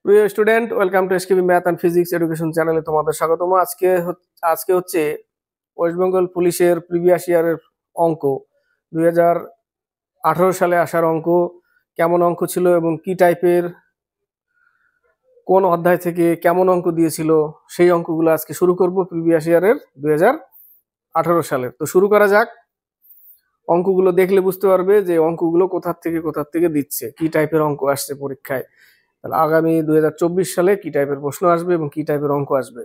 প্রিয় student, welcome to SKB math and physics education চ্যানেলে তোমাদের স্বাগতম। আজকে হচ্ছে ওয়েস্ট বেঙ্গল পুলিশের প্রিভিয়াস ইয়ারের অঙ্ক 2018 সালে আসার অঙ্ক। কেমন অঙ্ক ছিল এবং কি টাইপের, কোন অধ্যায় থেকে কেমন অঙ্ক দিয়েছিল, সেই অঙ্কগুলো আজকে শুরু করব প্রিভিয়াস ইয়ারের 2018 সালের। তো শুরু করা যাক। অঙ্কগুলো দেখলে বুঝতে পারবে যে অঙ্কগুলো কোথা থেকে দিচ্ছে, কি টাইপের অঙ্ক আসছে পরীক্ষায়। তাহলে আগামী 2024 সালে কি টাইপের প্রশ্ন আসবে এবং কি টাইপের অঙ্ক আসবে।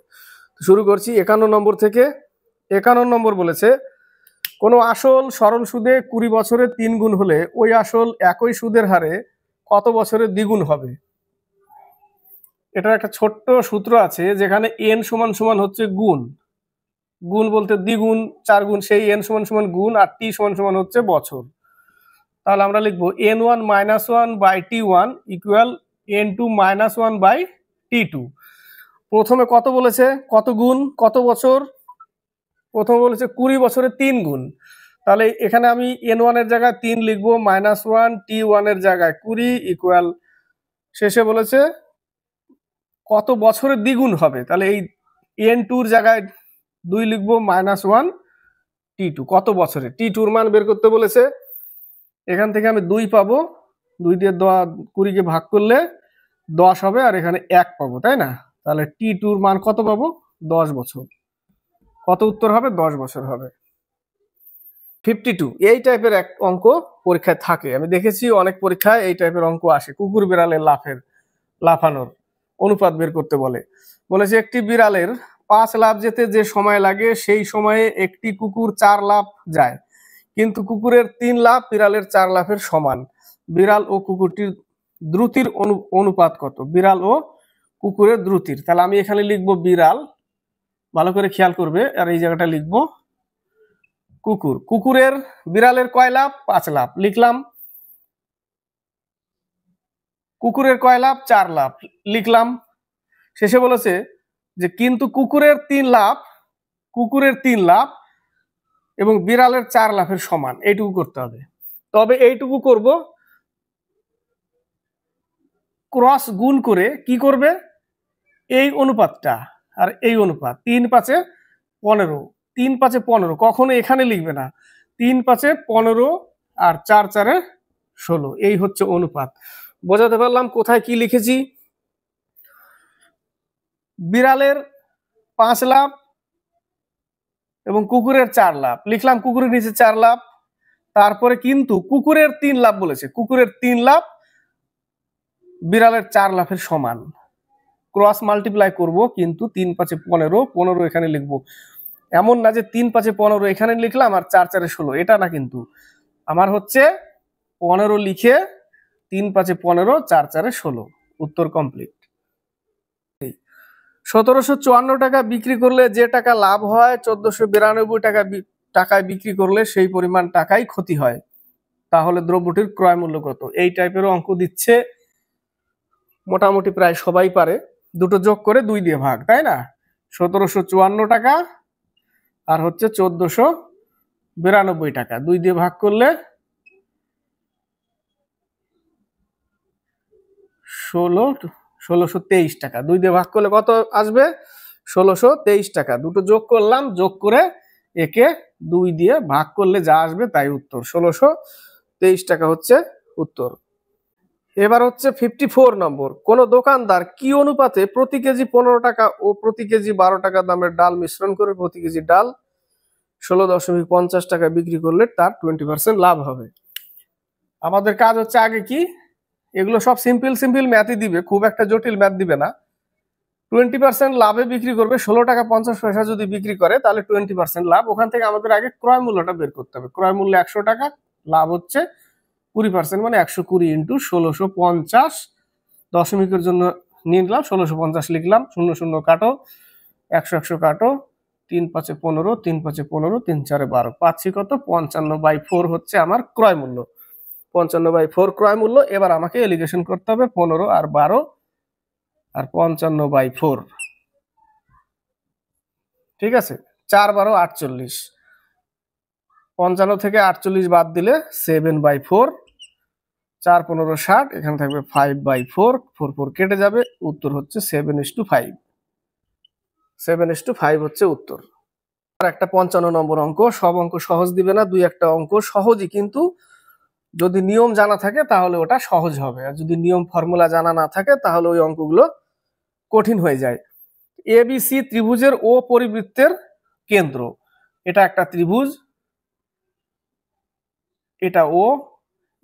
শুরু করছি 51 নম্বর থেকে। 51 নম্বর বলেছে, কোনো আসল সরল সুদে 20 বছরে 3 গুণ হলে ওই আসল একই সুদের হারে কত বছরে দ্বিগুণ হবে। এটার একটা ছোট্ট সূত্র আছে, যেখানে n সমান সমান হচ্ছে গুণ, গুণ বলতে দ্বিগুণ 4 গুণ, সেই n সমান সমান গুণ, আর t সমান সমান হচ্ছে বছর। তাহলে আমরা লিখবো n1 - 1 by t1 equal n2 - 1 by t2। প্রথমে কত বলেছে, কত গুণ কত বছর, প্রথমে বলেছে 20 বছরে 3 গুণ। তাহলে এখানে আমি n1 এর জায়গায় 3 লিখবো, -1, t1 এর জায়গায় 20 ইকুয়াল, শেষে বলেছে কত বছরে দ্বিগুণ হবে। তাহলে এই n2 এর জায়গায় 2 লিখবো, -1 t2, কত বছরে t2 এর মান বের করতে বলেছে। এখান থেকে আমি 2 পাবো, 2 দিয়ে 20 কে ভাগ করলে 10 হবে, আর এখানে 1 পাবো, তাই না? তাহলে t2 এর মান কত পাবো, 10 বছর। কত উত্তর হবে, 10 বছর হবে। 52 এই টাইপের এক অঙ্ক পরীক্ষায় থাকে, আমি দেখেছি অনেক পরীক্ষায় এই টাইপের অঙ্ক আসে। কুকুর বিড়ালের লাফানোর অনুপাত বের করতে বলেছে একটি বিড়ালের 5 লাফ যেতে যে সময় লাগে সেই সময়ে একটি কুকুর 4 লাফ যায়, কিন্তু কুকুরের 3 লাফ বিড়ালের 4 লাফের সমান। বিড়াল ও কুকুরটির দ্রুতির অনুপাত কত। বিড়াল ও কুকুরের দ্রুতির, তাহলে আমি এখানে লিখবো বিড়াল, ভালো করে খেয়াল করবে, আর এই জায়গাটা লিখবো কুকুর। কুকুরের, বিড়ালের কয় লাফ, 5 লাফ লিখলাম। কুকুরের কয় লাফ, 4 লাফ লিখলাম। শেষে বলেছে যে কিন্তু কুকুরের 3 লাফ এবং বিড়ালের 4 লাফের সমান, এইটুকু করতে হবে। তবে এইটুকু করব, ক্রস গুণ করে কি করবে, এই অনুপাতটা আর এই অনুপাত, 3 5 15, 3 5 15 কখনো এখানে লিখবে না, 3 5 15 আর 4 4 16, এই হচ্ছে অনুপাত। বোঝাতে পারলাম কোথায় কি লিখেছি। বিড়ালের 5 লাফ এবং কুকুরের 4 লাফ লিখলাম, কুকুরের নিচে 4 লাফ। তারপরে কিন্তু কুকুরের 3 লাফ বলেছে, কুকুরের 3 লাফ বিড়ালের 4 লাফের সমান। ক্রস মাল্টিপ্লাই করব, কিন্তু 3 5 15, 15 এখানে লিখবো। এমন না যে 3 5 15 এখানে লিখলাম আর 4 4 16, এটা না, কিন্তু আমার হচ্ছে 15 লিখে 3 5 15, 4 4 16, উত্তর কমপ্লিট। 1754 টাকা বিক্রি করলে যে টাকা লাভ হয় 1492 টাকায় বিক্রি করলে সেই পরিমাণ টাকাই ক্ষতি হয়, তাহলে দ্রব্যটির ক্রয় মূল্য কত। এই টাইপের অঙ্ক দিচ্ছে, মোটামুটি প্রায় সবাই পারে। দুটো যোগ করে 2 দিয়ে ভাগ, তাই না? 1754 টাকা আর হচ্ছে 1492 টাকা, 2 দিয়ে ভাগ করলে 1623 টাকা, 2 দিয়ে ভাগ করলে কত আসবে, 1623 টাকা। দুটো যোগ করলাম, যোগ করে একে 2 দিয়ে ভাগ করলে যা আসবে তাই উত্তর, 1623 টাকা হচ্ছে উত্তর। এবার হচ্ছে 54 নম্বর, কোন দোকানদার কি অনুপাতে প্রতি কেজি 15 টাকা ও প্রতি কেজি 12 টাকা দামের ডাল মিশ্রণ করে প্রতি কেজি ডাল 16.50 টাকা বিক্রি করলে তার 20% লাভ হবে। আমাদের কাজ হচ্ছে আগে কি, এগুলো সব সিম্পল ম্যাথই দিবে, খুব একটা জটিল ম্যাথ দিবে না। 20% লাভে বিক্রি করবে, 16 টাকা 50 পয়সা যদি বিক্রি করে তাহলে 20% লাভ। ওখান থেকে আমাদের আগে ক্রয় মূল্যটা বের করতে হবে। ক্রয় মূল্য 100 টাকা, লাভ হচ্ছে 20%, মানে 120 ইন্টু 1650, দশমিকের জন্য নিলাম 1650 লিখলাম, 0 0 কাটো, 100 100 কাটো, 3 5 15, 3 5 15, 3 4 12, পাচ্ছি কত, 55/4 হচ্ছে আমার ক্রয় মূল্য। 55/4 ক্রয় মূল্য। এবার আমাকে এলিগেশন করতে হবে 15 আর 12 আর 55/4, ঠিক আছে? 4 12 48, 55 থেকে 48 বাদ দিলে 7/4, 4 15 60, এখানে থাকবে 5/4, 4 4 কেটে যাবে, উত্তর হচ্ছে 7:5। 7:5 হচ্ছে উত্তর। আর একটা 55 নম্বর অঙ্ক, সব অঙ্ক সহজ দিবে না, দুই একটা অঙ্ক সহজই, কিন্তু যদি নিয়ম জানা থাকে তাহলে ওটা সহজ হবে, আর যদি নিয়ম ফর্মুলা জানা না থাকে তাহলে ওই অঙ্কগুলো কঠিন হয়ে যায়। এবিসি ত্রিভুজের ও পরিবৃত্তের কেন্দ্র, এটা একটা ত্রিভুজ, এটা ও,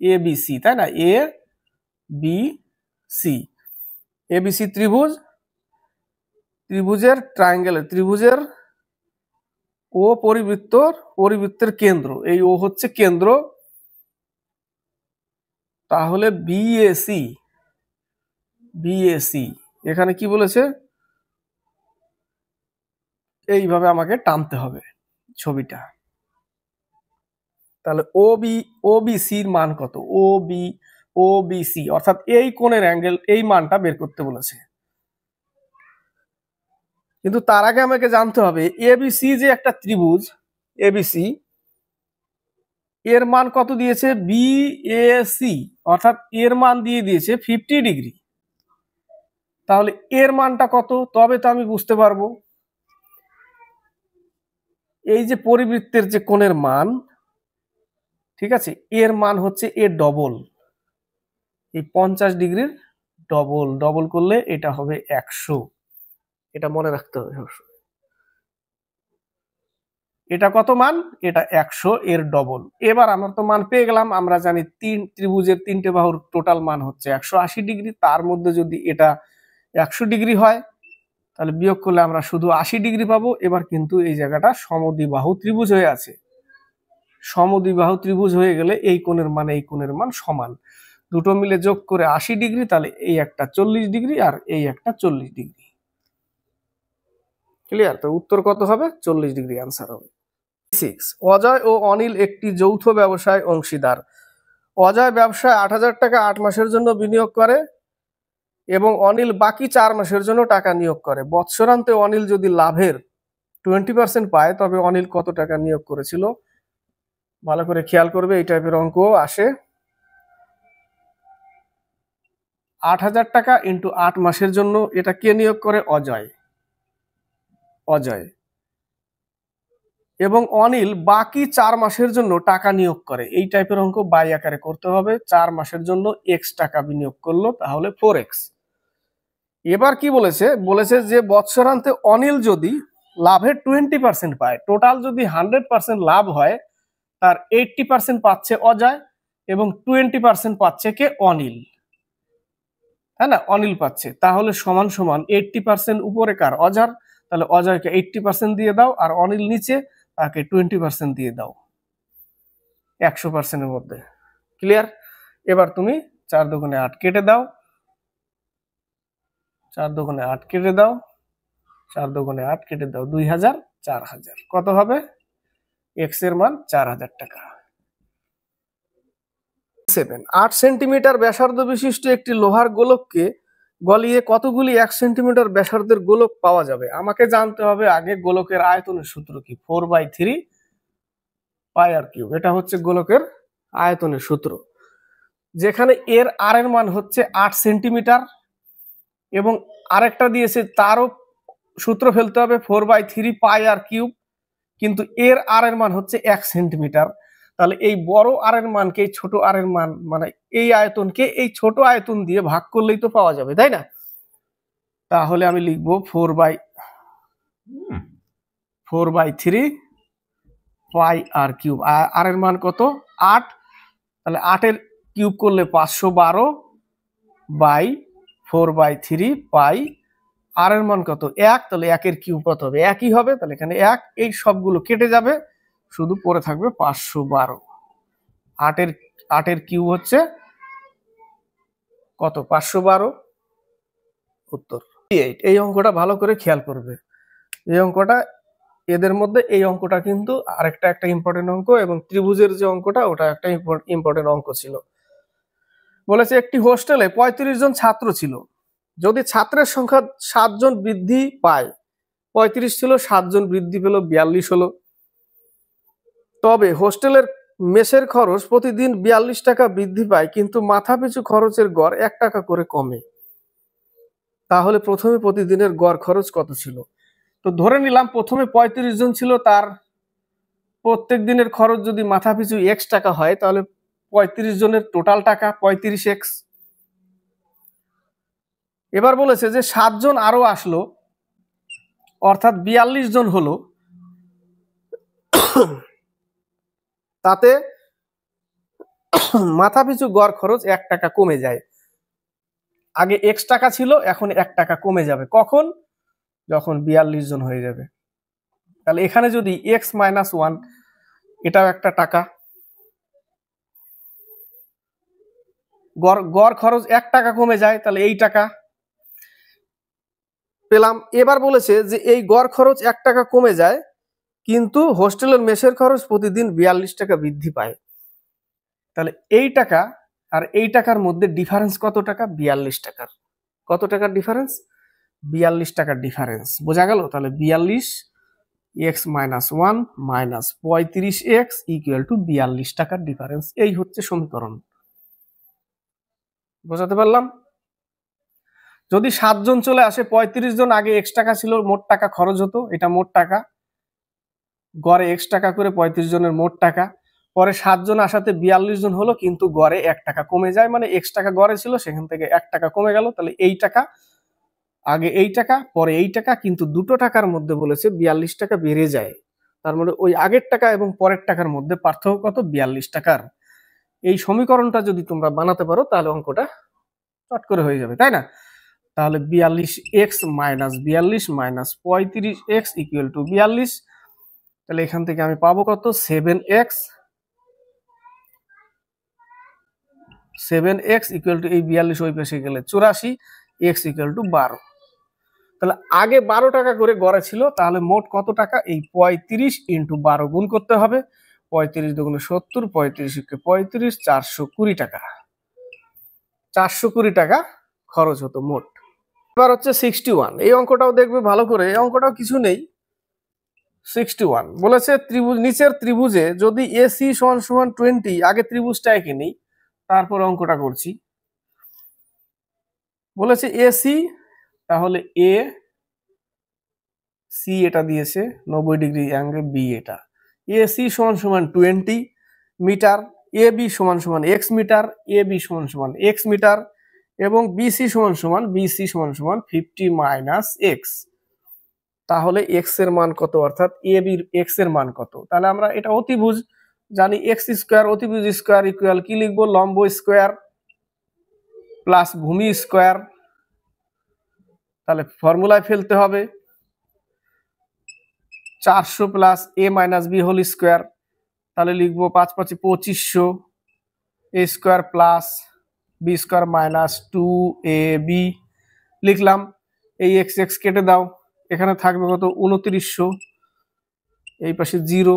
এ বি সি, তাই না, এ বি সি, এবিসি ত্রিভুজ, ত্রিভুজের ট্রায়াঙ্গেলের ত্রিভুজের ও পরিবৃত্তের কেন্দ্র, এই ও হচ্ছে কেন্দ্র, তাহলে বিএসি, বিএসি এখানে কি বলেছে, এইভাবে আমাকে টানতে হবে ছবিটা। তাহলে ওবিসির মান কত, ওবিসি অর্থাৎ এই কোণের অ্যাঙ্গেল, এই মানটা বের করতে বলেছে। কিন্তু তার আগে আমাকে জানতে হবে এবিসি যে একটা ত্রিভুজ, এবিসি এর মান কত দিয়েছে, বিএসি অর্থাৎ এর মান দিয়ে দিয়েছে 50 ডিগ্রি। তাহলে এর মানটা কত, তবে তো আমি বুঝতে পারবো। এই যে পরিবৃত্তের যে কোণের মান, ঠিক আছে, এর মান হচ্ছে এর ডবল, এই 50 ডিগ্রির ডবল, ডবল করলে এটা হবে 100, এটা মনে রাখতে হবে। এটা কত মান, এটা 100 এর ডবল। এবার আমরা তো মান পেয়ে গেলাম, আমরা জানি ত্রিভুজের তিনটে বাহুর টোটাল মান হচ্ছে 180 ডিগ্রি, তার মধ্যে যদি এটা 100 ডিগ্রি হয় তাহলে বিয়োগ করলে আমরা শুধু 80 ডিগ্রি পাবো। এবার কিন্তু এই জায়গাটা সমদ্বিবাহু ত্রিভুজ হয়ে আছে, সমদ্বিবাহু ত্রিভুজ হয়ে গেলে এই কোণের মান এই কোণের মান সমান, দুটো মিলে যোগ করে 80 ডিগ্রি, তাহলে এই একটা 40 ডিগ্রি আর এই একটা 40 ডিগ্রি। ক্লিয়ার? তো উত্তর কত হবে, 40 ডিগ্রি আনসার হবে। 6, অজয় ও অনিল একটি যৌথ ব্যবসায় অংশীদার। অজয় ব্যবসায় 8,000 টাকা 8 মাসের জন্য বিনিয়োগ করে এবং অনিল বাকি 4 মাসের জন্য টাকা নিয়োগ করে। বৎসরান্তে অনিল যদি লাভের 20% পায় তবে অনিল কত টাকা নিয়োগ করেছিল? ভালো করে খেয়াল করবে, এই টাইপের অঙ্ক আসে। 8,000 টাকা ইন্টু 8 মাসের জন্য, এটা কে নিয়োগ করে, অজয়, অজয়, এবং অনিল বাকি 4 মাসের জন্য টাকা নিয়োগ করে। এই টাইপের অঙ্ক বাই আকারে করতে হবে। 4 মাসের জন্য এক্স টাকা বিনিয়োগ করলো, তাহলে 4x। এবার কি বলেছে, বলেছে যে বৎসরান্তে অনিল যদি লাভের 20% পায়, টোটাল যদি 100% লাভ হয়, তার 80% পাচ্ছে অজয় এবং 20% পাচ্ছে কে, অনিল, হ্যাঁ না, অনিল পাচ্ছে। তাহলে সমান সমান 80% উপরে কার, অজয়, তাহলে অজয়কে 80% দিয়ে দাও, আর অনিল নিচে, তাকে 20% দিয়ে দাও 100%-এর মধ্যে। ক্লিয়ার? এবার তুমি 4 দুগুণে 8 কেটে দাও, 4 দুগুণে 8 কেটে দাও, 4 দুগুণে 8 কেটে দাও, 2000, 4000, কত হবে, এক্স এর মান 4000 টাকা। 7, 8 সেন্টিমিটার ব্যাসার্ধ বিশিষ্ট একটি লোহার গোলককে গলিয়ে কতগুলি 1 সেন্টিমিটার ব্যাসার্ধের গোলক পাওয়া যাবে? আমাকে জানতে হবে আগে গোলকের আয়তনের সূত্র কি, 4/3 পাই আর কিউব, এটা হচ্ছে গোলকের আয়তনের সূত্র। যেখানে এর আর এর মান হচ্ছে 8 সেন্টিমিটার এবং আরেকটা দিয়েছে তারও সূত্র ফেলতে হবে 4/3 পাই আর কিউব, কিন্তু এর আর এর মান হচ্ছে 1 সেন্টিমিটার। তাহলে এই বড় আর এর মানকে এই ছোট আর এর মান, মানে এই আয়তনকে এই ছোট আয়তন দিয়ে ভাগ করলেই তো পাওয়া যাবে, তাই না? তাহলে আমি লিখবো 4/3 পাই আর কিউব, আর এর মান কত, 8, তাহলে 8 এর কিউব করলে 512 বাই 4/3 পাই, আর এর মান কত, 1, তাহলে 1 এর কিউব কত হবে, একই হবে, তাহলে এখানে 1, এই সবগুলো কেটে যাবে, শুধু পরে থাকবে 512। 8 এর কিউব হচ্ছে কত, 512, উত্তর 8। এই অঙ্কটা ভালো করে খেয়াল করবে, এই অঙ্কটা, এদের মধ্যে এই অঙ্কটা কিন্তু আরেকটা একটা ইম্পর্টেন্ট অঙ্ক, এবং ত্রিভুজের যে অঙ্কটা ওটা একটা ইম্পর্টেন্ট অঙ্ক ছিল। বলেছে একটি হোস্টেলে 35 জন ছাত্র ছিল, যদি ছাত্রের সংখ্যা 7 জন বৃদ্ধি পায়, 35 ছিল 7 জন বৃদ্ধি পেল 42 হলো, তবে হোস্টেলের মেসের খরচ প্রতিদিন 42 টাকা বৃদ্ধি পায়, কিন্তু মাথাপিছু খরচের গড় 1 টাকা করে কমে। তাহলে প্রথমে প্রতিদিনের গড় খরচ কত ছিল? তো ধরে নিলাম প্রথমে 35 জন ছিল, তার প্রত্যেক দিনের খরচ যদি মাথাপিছু x টাকা হয়, তাহলে 35 জনের টোটাল টাকা 35x। এবার বলেছে যে 7 জন আরো আসলো, অর্থাৎ 42 জন হলো, তাতে মাথাপিছু গড় খরচ 1 টাকা কমে যায়। আগে x টাকা ছিল, এখন 1 টাকা কমে যাবে। কখন? যখন 42 জন হয়ে যাবে। তাহলে এখানে যদি x - 1, এটাও একটা টাকা, গড় খরচ 1 টাকা কমে যায়, তাহলে এই টাকা পেলাম। এবার বলেছে যে এই গড় খরচ 1 টাকা কমে যায়, কিন্তু হোস্টেলের মেসের খরচ প্রতিদিন 42 টাকা বৃদ্ধি পায়। তাহলে এই টাকা আর এই টাকার মধ্যে ডিফারেন্স কত টাকা? 42 টাকার। কত টাকার ডিফারেন্স? 42 টাকার ডিফারেন্স। বোঝা গেল? তাহলে 42 x - 1 minus 35x equal to 42 টাকার ডিফারেন্স। এই হচ্ছে সমীকরণ। বোঝাতে পারলাম? যদি 7 জন চলে আসে, 35 জন আগে x টাকা ছিল, মোট টাকা খরচ হতো, এটা মোট টাকা, গড়ে x টাকা করে 35 জনের মোট টাকা। পরে 7 জন আসাতে 42 জন হলো, কিন্তু গড়ে 1 টাকা কমে যায়, মানে x টাকা গড়ে ছিল, সেখান থেকে 1 টাকা কমে গেল। তাহলে এই টাকা, আগে এই টাকা, পরে এই টাকা, কিন্তু দুটো টাকার মধ্যে বলেছে 42 টাকা বেড়ে যায়। তার মানে ওই আগের টাকা এবং পরের টাকার মধ্যে পার্থক্য কত? 42 টাকার। এই সমীকরণটা যদি তোমরা বানাতে পারো, তাহলে অঙ্কটা চট করে হয়ে যাবে, তাই না? তাহলে 42x minus 42 minus 35x equal to 42। তাহলে এখান থেকে আমি পাবো কত? 7x ইকুয়াল টু, এই 42 ওই পাশে গেলে 84, x ইকুয়াল টু 12। তাহলে আগে 12 টাকা করে গড়ে ছিল, তাহলে মোট কত টাকা? এই 35 ইন্টু 12 গুণ করতে হবে। 35 দুগুণে 70, 35 × 35, 420 টাকা। 420 টাকা খরচ হতো মোট। এবার হচ্ছে 61। এই অঙ্কটাও দেখবে ভালো করে, এই অঙ্কটাও কিছু নেই। 61 বলেছে নিচের ত্রিভুজে যদি AC = 20, আগে ত্রিভুজটা এঁকে নেই, তারপর অঙ্কটা করছি। বলেছে AC, তাহলে A C এটা দিয়েছে 90 ডিগ্রি অ্যাঙ্গেল, B এটা। AC = 20 metre, AB = x metre, AB = x metre, এবং BC = 50 মাইনাস x। তাহলে x এর মান কত? অর্থাৎ AB এর x এর মান কত? তাহলে আমরা এটা অতিভুজ জানি, x স্কয়ার অতিভুজ স্কয়ার ইকুয়াল কি লিখবো? লম্ব স্কয়ার প্লাস ভূমি স্কয়ার। তাহলে ফর্মুলায় ফেলতে হবে 400 plus a minus b whole square. তাহলে লিখবো 5 × 5 = 2500 a square plus b square minus 2ab লিখলাম। এই x x কেটে দাও, এখানে থাকবে কত? 2900, এই পাশে 0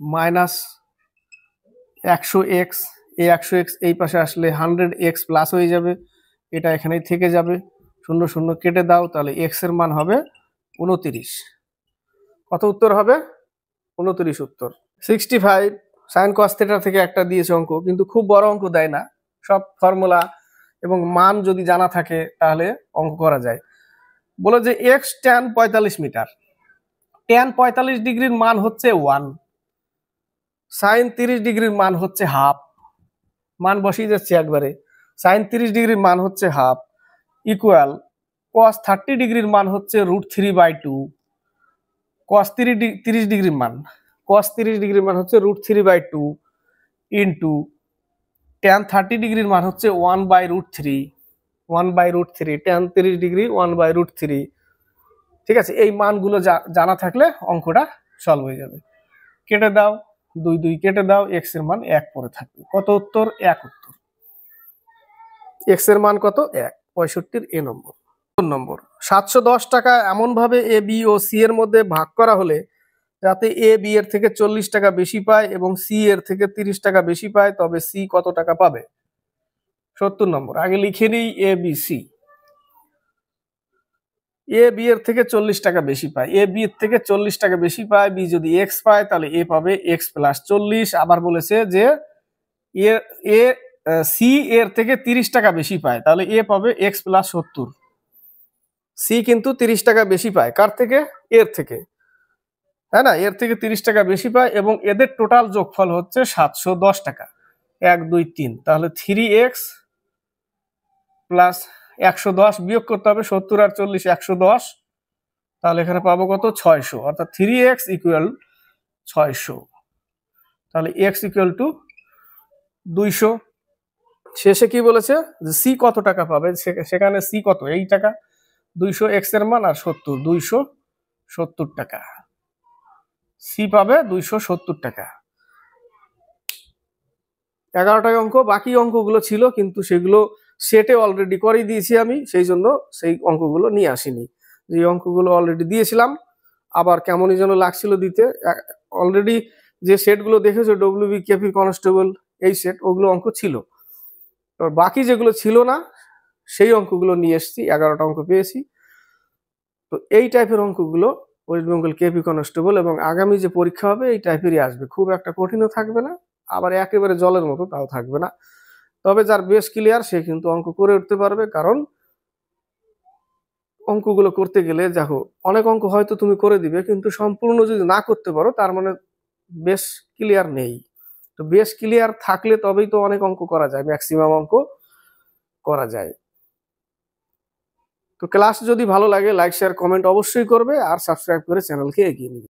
মাইনাস 100x, এই 100x এই পাশে আসলে 100x প্লাস হয়ে যাবে, এটা এখানেই থেকে যাবে, 0 0 কেটে দাও, তাহলে x এর মান হবে 29। কত উত্তর হবে? 29 উত্তর। 65 sin cos θ থেকে একটা দিয়েছে অঙ্ক, কিন্তু খুব বড় অঙ্ক দেয় না, সব ফর্মুলা এবং মান যদি জানা থাকে তাহলে অঙ্ক করা যায়। বলে যে x tan 45 মিটার, tan 45 ডিগ্রির মান হচ্ছে 1, sin 30 ডিগ্রির মান হচ্ছে হাফ, মান বসিয়ে যাচ্ছে একবারে, sin 30 ডিগ্রির মান হচ্ছে হাফ ইকুয়াল cos 30 ডিগ্রির মান হচ্ছে √3/2, cos 30 ডিগ্রির মান হচ্ছে √3/2 ইন্টু tan 30 ডিগ্রির মান হচ্ছে 1/√3, tan 30 ডিগ্রি 1/√3। ঠিক আছে, এই মানগুলো জানা থাকলে অঙ্কটা সলভ হয়ে যাবে। কেটে দাও, 2 2 কেটে দাও, x এর মান 1 পড়ে থাকবে। কত উত্তর? 1 উত্তর। x এর মান কত? 1। 65 এ নম্বর। 710 টাকা এমন ভাবে a b ও c এর মধ্যে ভাগ করা হলে যাতে a b এর থেকে 40 টাকা বেশি পায় এবং c এর থেকে 30 টাকা বেশি পায়, তবে c কত টাকা পাবে? 70 নম্বর। আগে লিখে নিই a b c। A B এর থেকে 40 টাকা বেশি পায়, এ বি এর থেকে 40 টাকা বেশি পায়, বি যদি এক্স পায় তাহলে এ পাবে এক্স প্লাস 40। আবার বলেছে যে এ এ সি এর থেকে 30 টাকা বেশি পায় তাহলে এ পাবে এক্স প্লাস 70। সি কিন্তু 30 টাকা বেশি পায় কার থেকে? এর থেকে, তাই না? এর থেকে 30 টাকা বেশি পায় এবং এদের টোটাল যোগফল হচ্ছে 710 টাকা। 1 2 3, তাহলে 3x প্লাস 110 বিয়োগ করতে হবে, 70 আর 40 110, তাহলে এখানে পাবো কত? 600, অর্থাৎ 3x ইকুয়াল 600। তাহলে x ইকুয়াল টু 200। শেষে কি বলেছে যে সি কত টাকা পাবে, সেখানে সি কত? এই টাকা, 200 এক্স এর মান আর 70, 270 টাকা। সি পাবে 270 টাকা। 11টা অঙ্ক, বাকি অঙ্কগুলো ছিল কিন্তু সেগুলো সেটে অলরেডি করে দিয়েছি আমি, সেই জন্য সেই অঙ্কগুলো নিয়ে আসিনি। যে অঙ্কগুলো অলরেডি দিয়েছিলাম, আবার কেমনই যেন লাগছিল দিতে। অলরেডি যে সেটগুলো দেখেছো ডব্লিউবি কেপি কনস্টেবল এই সেট, ওগুলো অঙ্ক ছিল। এবার বাকি যেগুলো ছিল না সেই অঙ্কগুলো নিয়ে এসেছি, 11টা অঙ্ক পেয়েছি। তো এই টাইপের অঙ্কগুলো ওয়েস্ট বেঙ্গল কেপি কনস্টেবল এবং আগামী যে পরীক্ষা হবে এই টাইপেরই আসবে, খুব একটা কঠিনও থাকবে না, আবার একেবারে জলের মতো তাও থাকবে না। তবে যার বেশ ক্লিয়ার সে কিন্তু অঙ্ক করে উঠতে পারবে, কারণ অঙ্কগুলো করতে গেলে দেখো অনেক অঙ্ক হয়তো তুমি করে দিবে, কিন্তু সম্পূর্ণ যদি না করতে পারো তার মানে বেশ ক্লিয়ার নেই। তো বেশ ক্লিয়ার থাকলে তবেই তো অনেক অঙ্ক করা যায়, ম্যাক্সিমাম অঙ্ক করা যায়। তো ক্লাস যদি ভালো লাগে লাইক শেয়ার কমেন্ট অবশ্যই করবে, আর সাবস্ক্রাইব করে চ্যানেলকে এগিয়ে নিবে।